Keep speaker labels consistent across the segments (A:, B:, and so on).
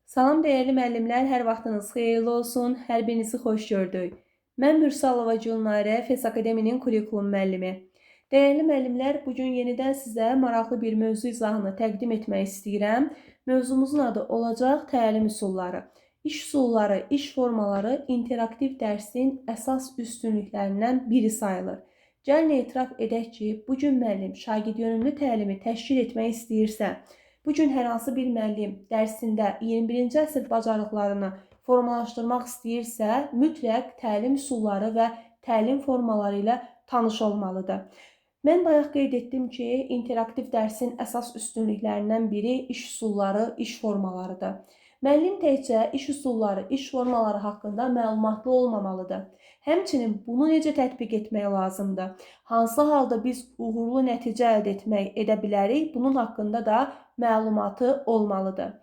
A: Salam dəyərli müəllimlər, hər vaxtınız xeyirli olsun, hər birinizi xoş gördük. Mən Mürsalova Gülnarə, FES Akademinin kurikulum müəllimi. Dəyərli müəllimlər, bugün yenidən sizə maraqlı bir mövzu izahını təqdim etmək istəyirəm. Mövzumuzun adı olacaq təlim üsulları. İş üsulları, iş formaları interaktiv dərsin əsas üstünlüklərindən biri sayılır. Gəlin etiraf edək ki, bugün müəllim şagird yönümlü təlimi təşkil etmək istəyirsə, bugün hər hansı bir müəllim dərsində 21-ci əsr bacarıqlarını formalaşdırmaq istəyirsə, mütləq təlim üsulları və təlim formaları ilə tanış olmalıdır. Mən bayaq qeyd etdim ki, interaktiv dərsin əsas üstünlüklərindən biri iş üsulları, iş formalarıdır. Müəllim təkcə iş üsulları, iş formaları haqqında məlumatlı olmamalıdır. Həmçinin bunu necə tətbiq etmək lazımdır? Hansı halda biz uğurlu nəticə əldə edə bilərik? Bunun haqqında da məlumatı olmalıdır.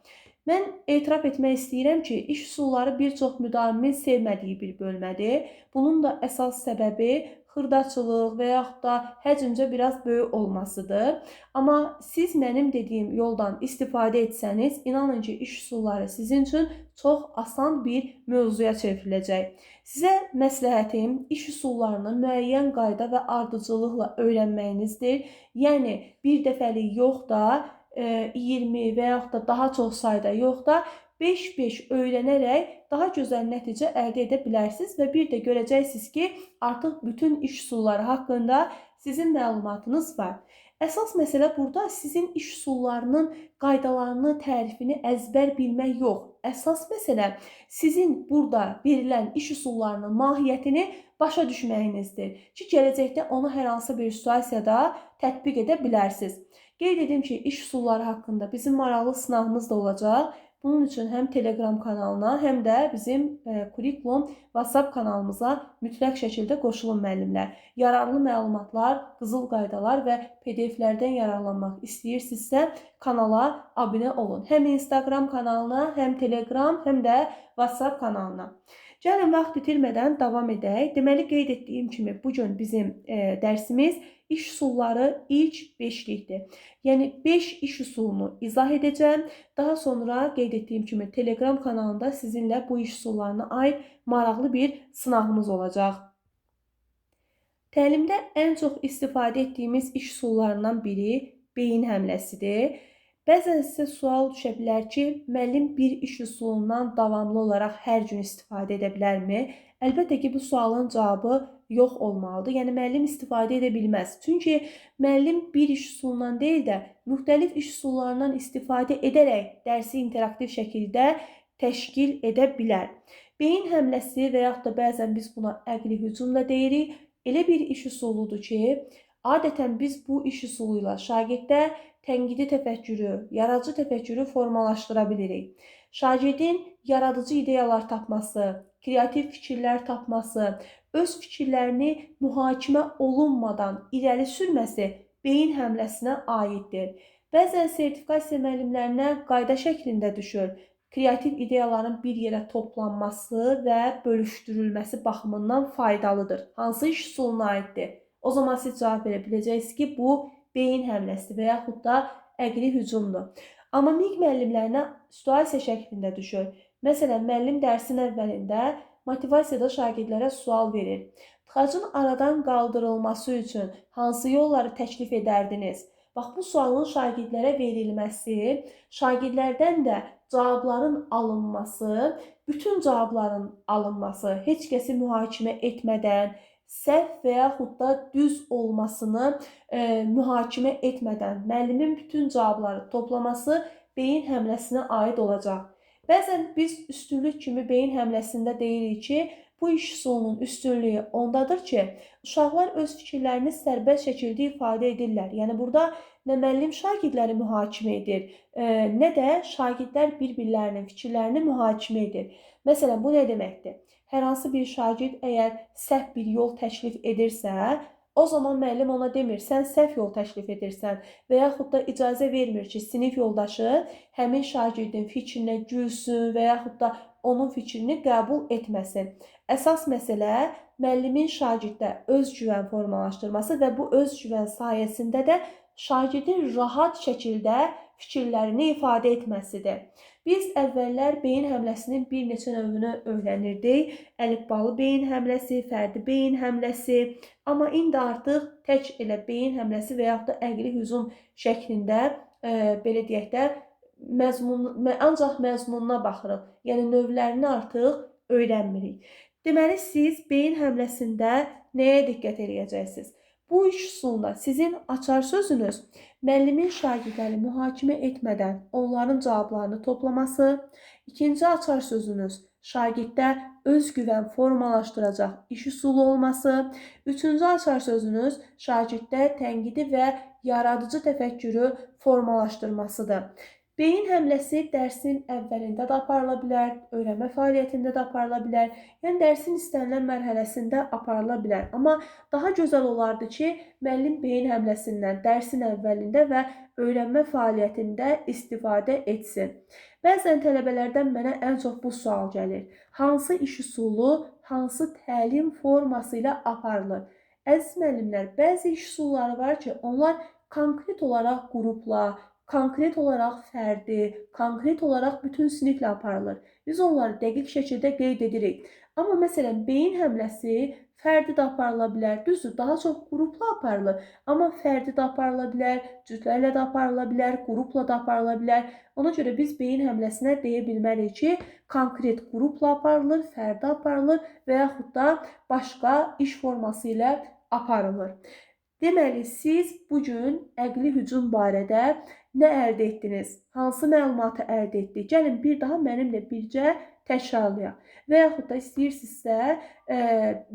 A: Mən etiraf etmək istəyirəm ki, iş üsulları bir çox müdavimin sevmədiyi bir bölmədir. Bunun da əsas səbəbi xırdaçılıq və yaxud da həcmcə biraz böyük olmasıdır. Amma siz mənim dediyim yoldan istifadə etsəniz, inanın ki, iş üsulları sizin üçün çox asan bir mövzuya çevriləcək. Sizə məsləhətim iş üsullarını müəyyən qayda və ardıcıllıqla öyrənməyinizdir. Yəni, bir dəfəlik yox da, 20 və yaxud da daha çox sayda yox da, 5-5 öyrənərək daha gözəl nəticə əldə edə bilərsiniz və bir də görəcəksiniz ki, artıq bütün iş üsulları haqqında sizin məlumatınız var. Əsas məsələ burada sizin iş üsullarının qaydalarını, tərifini əzbər bilmək yox. Əsas məsələ sizin burada verilən iş üsullarının mahiyyətini başa düşməyinizdir ki, gələcəkdə onu hər hansı bir situasiyada tətbiq edə bilərsiniz. Qeyd edim ki, iş üsulları haqqında bizim maraqlı sınavımız da olacaq. Bunun üçün həm Telegram kanalına, həm də bizim kurikulum WhatsApp kanalımıza mütləq şəkildə qoşulun müəllimlər. Yararlı məlumatlar, qızıl qaydalar və PDF-lərdən yararlanmaq istəyirsinizsə, kanala abunə olun. Həm Instagram kanalına, həm Telegram, həm də WhatsApp kanalına. Gəlin, vaxt itirmədən davam edək. Deməli, qeyd etdiyim kimi, bugün bizim dərsimiz iş üsulları ilk 5-likdir. Yəni 5 iş üsulunu izah edəcəm. Daha sonra qeyd etdiyim kimi Telegram kanalında sizinlə bu iş üsullarına aid maraqlı bir sınavımız olacaq. Təlimdə ən çox istifadə etdiyimiz iş üsullarından biri beyin həmləsidir. Bəzən sizə sual düşə bilər ki, müəllim bir iş üsulundan davamlı olaraq hər gün istifadə edə bilərmi? Əlbəttə ki, bu sualın cavabı yox olmalıdır. Yəni, müəllim istifadə edə bilməz. Çünki müəllim bir iş üsulundan deyil də, müxtəlif iş üsullarından istifadə edərək dərsi interaktiv şəkildə təşkil edə bilər. Beyin həmləsi və yaxud da bəzən biz buna əqli hücum da deyirik. Elə bir iş üsuludur ki, adətən biz bu iş üsulu ilə şagirddə tənqidi təfəkkürü, yaradıcı təfəkkürü formalaşdıra bilirik. Şagirdin yaradıcı ideyalar tapması, kreativ fikirlər tapması, öz fikirlərini mühakimə olunmadan irəli sürməsi beyin həmləsinə aiddir. Bəzən sertifikasiya müəllimlərinə qayda şəklində düşür. Kreativ ideyaların bir yerə toplanması və bölüşdürülməsi baxımından faydalıdır. Hansı iş üsuluna aiddir? O zaman siz cavab verə biləcəksiniz ki, bu beyin həmləsidir və yaxud da əqli hücumdur. Amma MİQ müəllimlərinə situasiya şəklində düşür. Məsələn, müəllim dərsin əvvəlində motivasiyada şagirdlərə sual verir. Tıxacın aradan qaldırılması üçün hansı yolları təklif edərdiniz? Bax, bu sualın şagirdlərə verilməsi, şagirdlərdən də cavabların alınması, bütün cavabların alınması, heç kəsi mühakimə etmədən, səhv və yaxud da düz olmasını mühakimə etmədən müəllimin bütün cavabları toplaması beyin həmləsinə aid olacaq. Bəzən biz üstünlük kimi beyin həmləsində deyirik ki, bu iş üsulunun üstünlüyü ondadır ki, uşaqlar öz fikirlərini sərbəst şəkildə ifadə edirlər. Yəni, burada nə müəllim şagirdləri mühakimə edir, nə də şagirdlər bir-birlərinin fikirlərini mühakimə edir. Məsələn, bu nə deməkdir? Hər hansı bir şagird əgər səhv bir yol təklif edirsə, o zaman müəllim ona demir, sən səhv yol təklif edirsən və yaxud da icazə vermir ki, sinif yoldaşı həmin şagirdin fikrinə gülsün və yaxud da onun fikrini qəbul etməsin. Əsas məsələ müəllimin şagirddə özgüvən formalaşdırması və bu özgüvən sayəsində də şagirdin rahat şəkildə fikirlərini ifadə etməsidir. Biz əvvəllər beyin həmləsinin bir neçə növünü öyrənirdik. Əlifbalı beyin həmləsi, fərdi beyin həmləsi. Amma indi artıq tək elə beyin həmləsi və yaxud da əqli hücum şəklində belə deyək də ancaq məzmununa baxırıq. Yəni növlərini artıq öyrənmirik. Deməli siz beyin həmləsində nəyə diqqət edəcəksiniz? Bu iş üsulunda sizin açar sözünüz müəllimin şagirdləri mühakimə etmədən onların cavablarını toplaması, ikinci açar sözünüz şagirddə özgüvən formalaşdıracaq iş üsulu olması, üçüncü açar sözünüz şagirddə tənqidi və yaradıcı təfəkkürü formalaşdırmasıdır. Beyin həmləsi dərsin əvvəlində də aparıla bilər, öyrənmə fəaliyyətində də aparıla bilər, yəni dərsin istənilən mərhələsində aparıla bilər. Amma daha gözəl olardı ki, müəllim beyin həmləsindən dərsin əvvəlində və öyrənmə fəaliyyətində istifadə etsin. Bəzən tələbələrdən mənə ən çox bu sual gəlir. Hansı iş üsulu, hansı təlim forması ilə aparılır? Əziz müəllimlər, bəzi iş üsulları var ki, onlar konkret olaraq qrupla, konkret olaraq fərdi, konkret olaraq bütün siniflə aparılır. Biz onları dəqiq şəkildə qeyd edirik. Amma məsələn, beyin həmləsi fərdi də aparıla bilər. Düzdür, daha çox qrupla aparılır. Amma fərdi də aparıla bilər, cütlərlə də aparıla bilər, qrupla da aparıla bilər. Ona görə biz beyin həmləsinə deyə bilmərik ki, konkret qrupla aparılır, fərdi aparılır və yaxud da başqa iş forması ilə aparılır. Deməli, siz bugün əqli hücum barədə nə əldə etdiniz? Hansı məlumatı əldə etdik? Gəlin bir daha mənimlə bircə təkrarlayaq. Və yaxud da istəyirsinizsə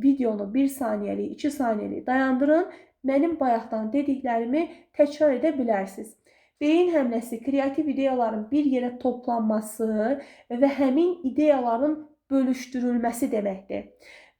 A: videonu 1 saniyəlik, 2 saniyəlik dayandırın. Mənim bayaqdan dediklərimi təkrar edə bilərsiniz. Beyin həmləsi kreativ ideyaların bir yerə toplanması və həmin ideyaların bölüşdürülməsi deməkdir.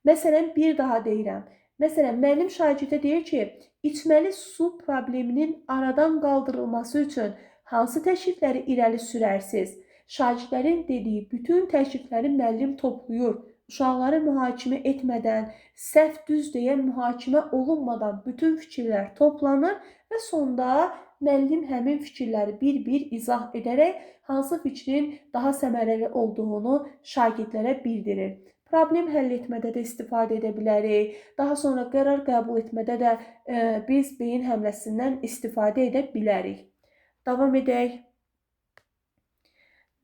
A: Məsələn, bir daha deyirəm. Məsələn, müəllim şagirdə deyir ki, içməli su probleminin aradan qaldırılması üçün hansı təklifləri irəli sürərsiniz? Şagirdlərin dediyi bütün təklifləri müəllim toplayır. Uşaqları mühakimə etmədən, səhv düz deyə mühakimə olunmadan bütün fikirlər toplanır və sonda müəllim həmin fikirləri bir-bir izah edərək hansı fikrin daha səmərəli olduğunu şagirdlərə bildirir. Problem həll etmədə də istifadə edə bilərik. Daha sonra qərar qəbul etmədə də biz beyin həmləsindən istifadə edə bilərik. Davam edək.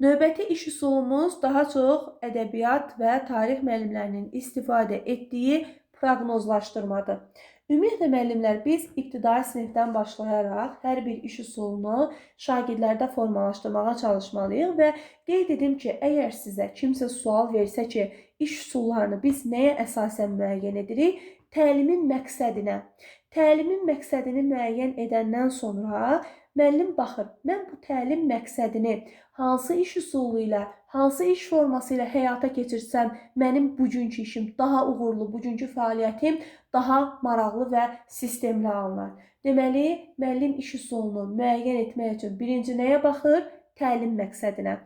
A: Növbəti iş üsulumuz daha çox ədəbiyyat və tarix müəllimlərinin istifadə etdiyi proqnozlaşdırmadır. Ümumiyyətlə müəllimlər, biz ibtidai sinifdən başlayaraq hər bir iş üsulunu şagirdlərdə formalaşdırmağa çalışmalıyıq və qeyd edim ki, əgər sizə kimsə sual versə ki, iş üsullarını biz nəyə əsasən müəyyən edirik? Təlimin məqsədinə. Təlimin məqsədini müəyyən edəndən sonra müəllim baxır, mən bu təlim məqsədini hansı iş üsulu ilə, hansı iş forması ilə həyata keçirsəm, mənim bugünkü işim daha uğurlu, bugünkü fəaliyyətim daha maraqlı və sistemli alınır. Deməli, müəllim iş üsulunu müəyyən etmək üçün birinci nəyə baxır? Təlim məqsədinə.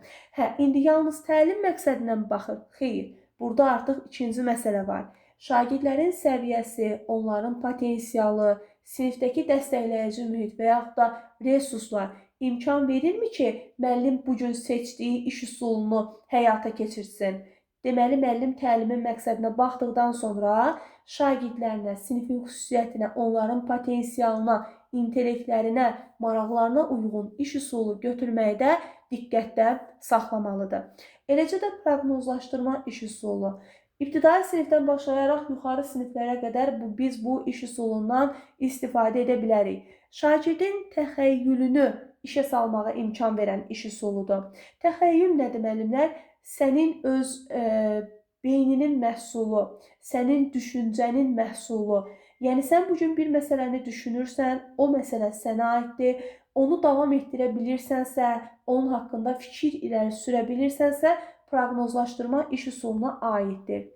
A: İndi yalnız təlim məqsədinə baxır? Xeyr, burada artıq ikinci məsələ var. Şagirdlərin səviyyəsi, onların potensialı, sinifdəki dəstəkləyici mühit və yaxud da resurslar imkan verirmi ki, müəllim bugün seçdiyi iş üsulunu həyata keçirsin? Deməli, müəllim təlimin məqsədinə baxdıqdan sonra şagirdlərinə, sinifin xüsusiyyətinə, onların potensialına, intellektlərinə, maraqlarına uyğun iş üsulu götürməkdə diqqətdə saxlamalıdır. Eləcə də proqnozlaşdırma iş üsulu. İbtidai sinifdən başlayaraq yuxarı siniflərə qədər biz bu iş üsulundan istifadə edə bilərik. Şagirdin təxəyyülünü işə salmağa imkan verən iş üsuludur. Təxəyyül nədir müəllimlər? Sənin öz beyninin məhsulu, sənin düşüncənin məhsulu. Yəni sən bugün bir məsələni düşünürsən, o məsələ sənə aiddir. Onu davam etdirə bilirsənsə, onun haqqında fikir irəli sürə bilirsənsə, proqnozlaşdırma iş üsuluna aiddir.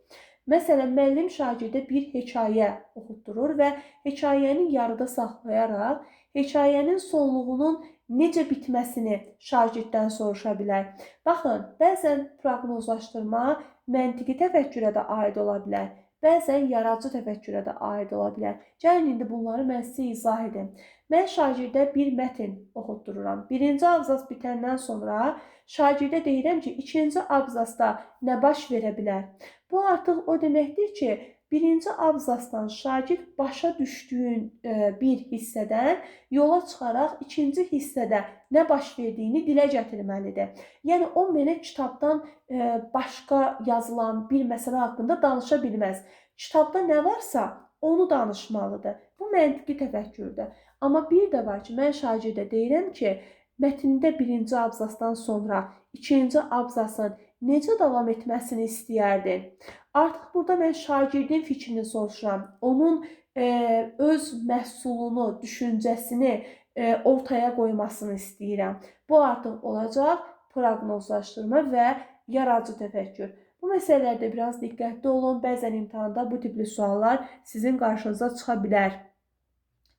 A: Məsələn, müəllim şagirdə bir hekayə oxutdurur və hekayəni yarıda saxlayaraq, hekayənin sonluğunun necə bitməsini şagirddən soruşa bilər. Baxın, bəzən proqnozlaşdırma məntiqi təfəkkürə də aid ola bilər. bəzən yaradıcı təfəkkürə də aid ola bilər. Gəlin indi bunları mən sizə izah edim. Mən şagirdə bir mətn oxutdururam. Birinci abzas bitəndən sonra şagirdə deyirəm ki, ikinci abzasda nə baş verə bilər? Bu artıq o deməkdir ki, birinci abzasdan şagird başa düşdüyün bir hissədən yola çıxaraq ikinci hissədə nə baş verdiyini dilə gətirməlidir. Yəni o mənə kitabdan başqa yazılan bir məsələ haqqında danışa bilməz. Kitabda nə varsa onu danışmalıdır. Bu məntiqi təfəkkürdür. Amma bir də var ki, mən şagirdə deyirəm ki, mətndə birinci abzasdan sonra ikinci abzasın necə davam etməsini istəyərdin? Artıq burada mən şagirdin fikrini soruşuram. Onun öz məhsulunu, düşüncəsini ortaya qoymasını istəyirəm. Bu artıq olacaq proqnozlaşdırma və yaradıcı təfəkkür. Bu məsələlərdə biraz diqqətli olun. Bəzən imtahanda bu tipli suallar sizin qarşınıza çıxa bilər.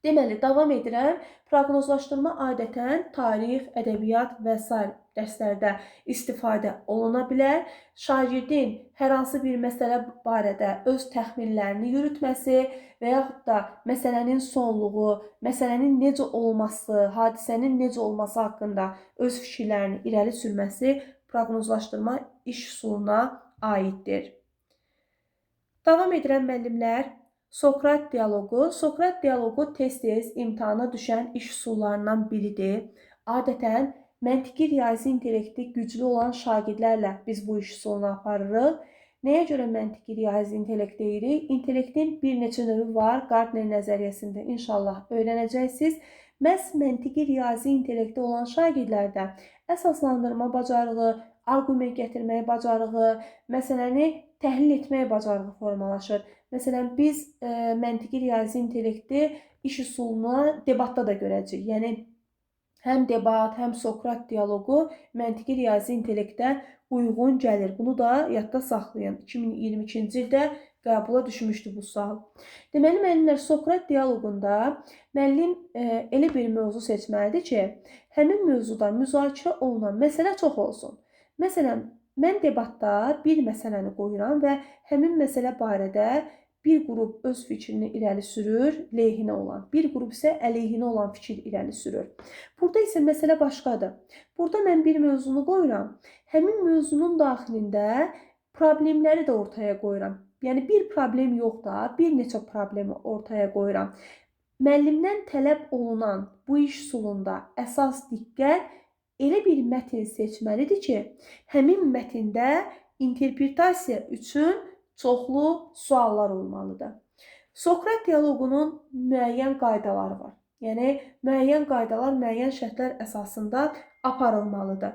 A: Deməli, davam edirəm. Proqnozlaşdırma adətən tarix, ədəbiyyat və s. dərslərdə istifadə oluna bilər. Şagirdin hər hansı bir məsələ barədə öz təxminlərini yürütməsi və yaxud da məsələnin sonluğu, məsələnin necə olması, hadisənin necə olması haqqında öz fikirlərini irəli sürməsi proqnozlaşdırma iş üsuluna aiddir. Davam edirəm müəllimlər. Sokrat dialoqu. Sokrat dialoqu tez-tez imtahana düşən iş üsullarından biridir. Adətən məntiqi riyazi intellekti güclü olan şagirdlərlə biz bu iş üsulunu aparırıq. Nəyə görə məntiqi riyazi intellekt deyirik? İntellektin bir neçə növü var. Gardner nəzəriyyəsində inşallah öyrənəcəksiniz. Məhz məntiqi riyazi intellekti olan şagirdlərdə əsaslandırma bacarığı, arqument gətirmək bacarığı, məsələni təhlil etmək bacarığı formalaşır. Məsələn, biz məntiqi riyazi intellekti iş üsuluna debatda da görəcəyik. Yəni, həm debat, həm Sokrat dialoqu məntiqi riyazi intellektə uyğun gəlir. Bunu da yadda saxlayın. 2022-ci ildə qəbula düşmüşdü bu sual. Deməli, müəllimlər, Sokrat dialoqunda müəllim elə bir mövzu seçməlidir ki, həmin mövzuda müzakirə olunan məsələ çox olsun. Məsələn, mən debatda bir məsələni qoyuram və həmin məsələ barədə bir qrup öz fikrini irəli sürür, leyhinə olan. Bir qrup isə əleyhinə olan fikir irəli sürür. Burada isə məsələ başqadır. Burada mən bir mövzunu qoyuram. Həmin mövzunun daxilində problemləri də ortaya qoyuram. Yəni, bir problem yox da, bir neçə problemi ortaya qoyuram. Müəllimdən tələb olunan bu iş üsulunda əsas diqqət elə bir mətn seçməlidir ki, həmin mətndə interpretasiya üçün çoxlu suallar olmalıdır. Sokrat dialoqunun müəyyən qaydaları var. Yəni, müəyyən qaydalar, müəyyən şərtlər əsasında aparılmalıdır.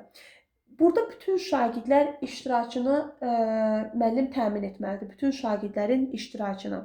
A: Burada bütün şagirdlər iştirakını müəllim təmin etməlidir. Bütün şagirdlərin iştirakını.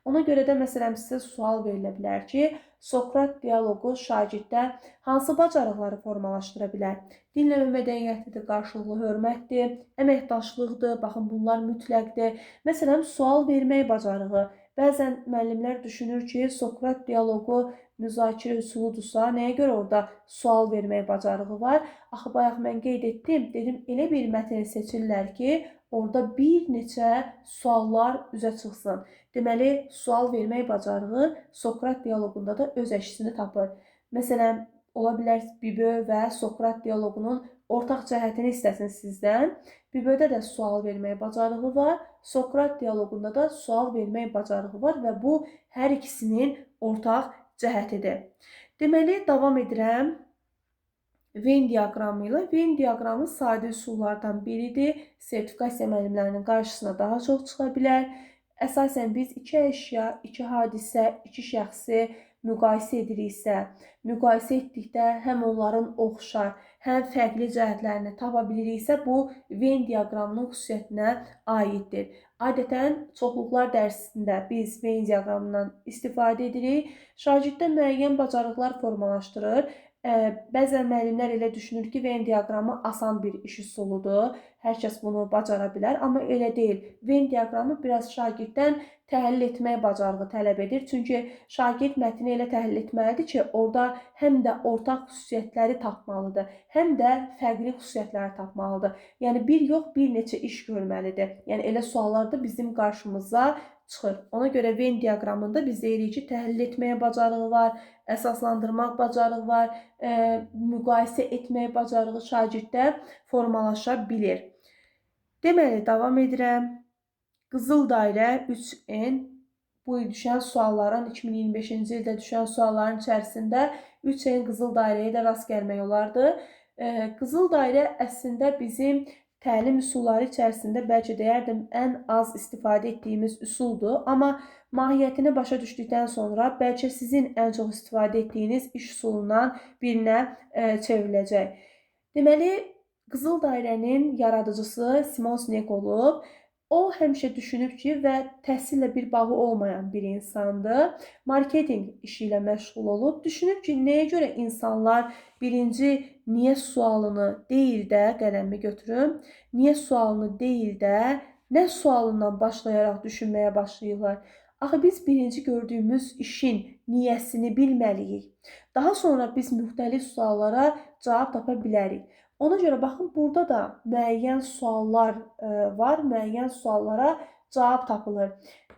A: Ona görə də məsələn sizə sual verilə bilər ki, Sokrat dialoqu şagirddə hansı bacarıqları formalaşdıra bilər? Dinləmə mədəniyyətidir, qarşılıqlı hörmətdir, əməkdaşlıqdır, baxın bunlar mütləqdir. Məsələn, sual vermək bacarığı. Bəzən müəllimlər düşünür ki, Sokrat dialoqu müzakirə üsuludursa, nəyə görə orada sual vermək bacarığı var? Axı, bayaq mən qeyd etdim, dedim, elə bir mətn seçirlər ki, orada bir neçə suallar üzə çıxsın. Deməli, sual vermək bacarığı Sokrat dialoqunda da öz əksini tapır. Məsələn, ola bilər Bibö və Sokrat dialoqunun ortaq cəhətini istəsin sizdən. Bibödə də sual vermək bacarığı var, Sokrat dialoqunda da sual vermək bacarığı var və bu hər ikisinin ortaq cəhətidir. Deməli, davam edirəm. Venn diaqramı ilə. Venn diaqramı sadə üsullardan biridir. Sertifikasiya müəllimlərinin qarşısına daha çox çıxa bilər. Əsasən biz iki əşya, iki hadisə, iki şəxsi müqayisə ediriksə, müqayisə etdikdə həm onların oxşar, həm fərqli cəhətlərini tapa biliriksə, bu Venn diaqramının xüsusiyyətinə aiddir. Adətən çoxluqlar dərsində biz Venn diaqramından istifadə edirik. Şagirddə müəyyən bacarıqlar formalaşdırır. Bəzən müəllimlər elə düşünür ki, Venn diaqramı asan bir iş üsuludur. Hər kəs bunu bacara bilər, amma elə deyil. Venn diaqramı biraz şagirddən təhlil etmək bacarığı tələb edir. Çünki şagird mətni elə təhlil etməlidir ki, orada həm də ortaq xüsusiyyətləri tapmalıdır, həm də fərqli xüsusiyyətləri tapmalıdır. Yəni bir yox, bir neçə iş görməlidir. Yəni elə suallar da bizim qarşımıza çıxır. Ona görə Venn diaqramında biz deyirik ki, təhlil etməyə bacarığı var, əsaslandırmaq bacarığı var, müqayisə etmək bacarığı şagirddə formalaşa bilir. Deməli, davam edirəm. Qızıl dairə 3N bu il düşən sualların, 2025-ci ildə düşən sualların içərisində 3N qızıl dairəyə də rast gəlmək olardı. Qızıl dairə əslində bizim təlim üsulları içərisində bəlkə deyərdim ən az istifadə etdiyimiz üsuldur. Amma mahiyyətini başa düşdükdən sonra bəlkə sizin ən çox istifadə etdiyiniz iş üsulundan birinə çevriləcək. Deməli, qızıl dairənin yaradıcısı Simon Sinek olub. O həmişə düşünüb ki, və təhsillə bir bağı olmayan bir insandır. Marketinq işi ilə məşğul olub. Düşünüb ki, nəyə görə insanlar birinci niyə sualını deyil də, qələmi götürüm, niyə sualını deyil də, nə sualından başlayaraq düşünməyə başlayırlar. Axı biz birinci gördüyümüz işin niyəsini bilməliyik. Daha sonra biz müxtəlif suallara cavab tapa bilərik. Ona görə baxın, burada da müəyyən suallar var, müəyyən suallara cavab tapılır.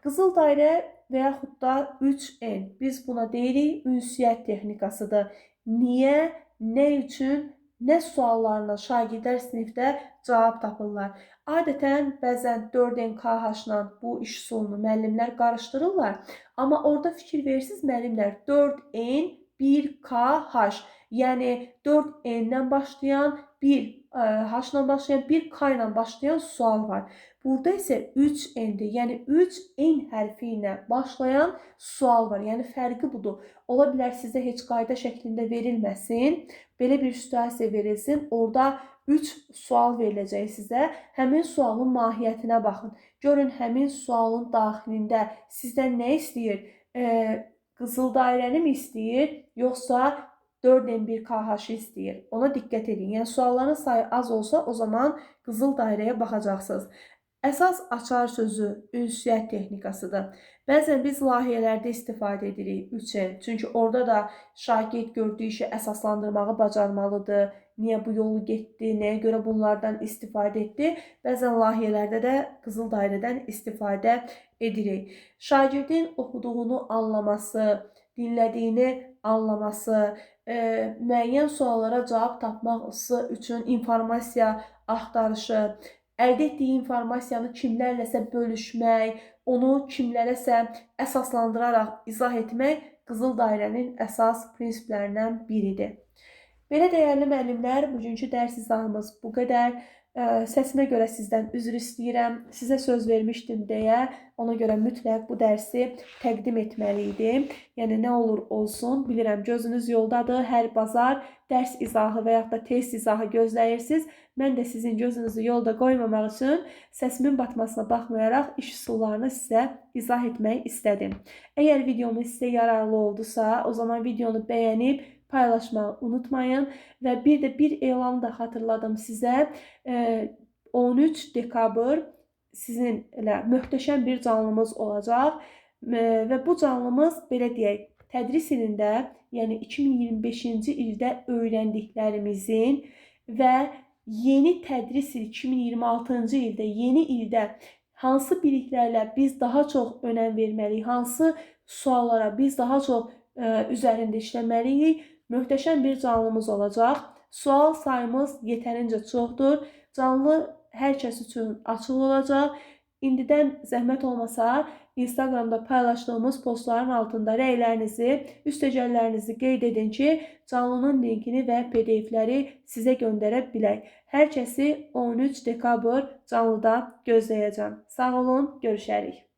A: Qızıl dairə və yaxud da 3N, biz buna deyirik ünsiyyət texnikasıdır. Niyə, nə üçün, nə suallarına şagirdlər sinifdə cavab tapırlar. Adətən bəzən 4NKH-la bu iş üsulunu müəllimlər qarışdırırlar. Amma orada fikir verirsiniz müəllimlər 4N, 1KH. Yəni 4N-dən başlayan, 1H-la başlayan, 1K ilə başlayan sual var. Burada isə 3N-dir. Yəni 3N hərfi ilə başlayan sual var. Yəni fərqi budur. Ola bilər sizə heç qayda şəklində verilməsin. Belə bir situasiya verilsin. Orada 3 sual veriləcək sizə. Həmin sualın mahiyyətinə baxın. Görün həmin sualın daxilində sizdən nə istəyir? Qızıl dairəni mi istəyir? Yoxsa 4N1KH istəyir. Ona diqqət edin. Yəni sualların sayı az olsa, o zaman qızıl dairəyə baxacaqsınız. Əsas açar sözü ünsiyyət texnikasıdır. Bəzən biz layihələrdə istifadə edirik 3N. Çünki orada da şagird gördüyü işi əsaslandırmağı bacarmalıdır. Niyə bu yolu getdi, nəyə görə bunlardan istifadə etdi? Bəzən layihələrdə də qızıl dairədən istifadə edirik. Şagirdin oxuduğunu anlaması, dinlədiyini anlaması, müəyyən suallara cavab tapması üçün informasiya axtarışı, əldə etdiyi informasiyanı kimlərləsə bölüşmək, onu kimlərəsə əsaslandıraraq izah etmək qızıl dairənin əsas prinsiplərindən biridir. Belə dəyərli müəllimlər, bugünkü dərs izahımız bu qədər. Səsimə görə sizdən üzr istəyirəm. Sizə söz vermişdim deyə, ona görə mütləq bu dərsi təqdim etməli idim. Yəni nə olur olsun, bilirəm gözünüz yoldadır. Hər bazar dərs izahı və yaxud da test izahı gözləyirsiniz. Mən də sizin gözünüzü yolda qoymamaq üçün səsimin batmasına baxmayaraq iş üsullarını sizə izah etmək istədim. Əgər videomuz sizə yararlı oldusa, o zaman videonu bəyənib paylaşmağı unutmayın. Və bir də bir elanı da xatırladım sizə. 13 dekabr sizinlə möhtəşəm bir canlımız olacaq. Və bu canlımız, belə deyək, tədris ilində, yəni 2025-ci ildə öyrəndiklərimizin və yeni tədris il 2026-cı ildə, yeni ildə hansı biliklərlə biz daha çox önəm verməliyik, hansı suallara biz daha çox üzərində işləməliyik, möhtəşəm bir canlımız olacaq. Sual sayımız yetərincə çoxdur. Canlı hər kəs üçün açıq olacaq. İndidən zəhmət olmasa, Instagramda paylaşdığımız postların altında rəylərinizi, üstəcəllərinizi qeyd edin ki, canlının linkini və PDF-ləri sizə göndərə bilək. Hər kəsi 13 dekabr canlıda gözləyəcəm. Sağ olun, görüşərik.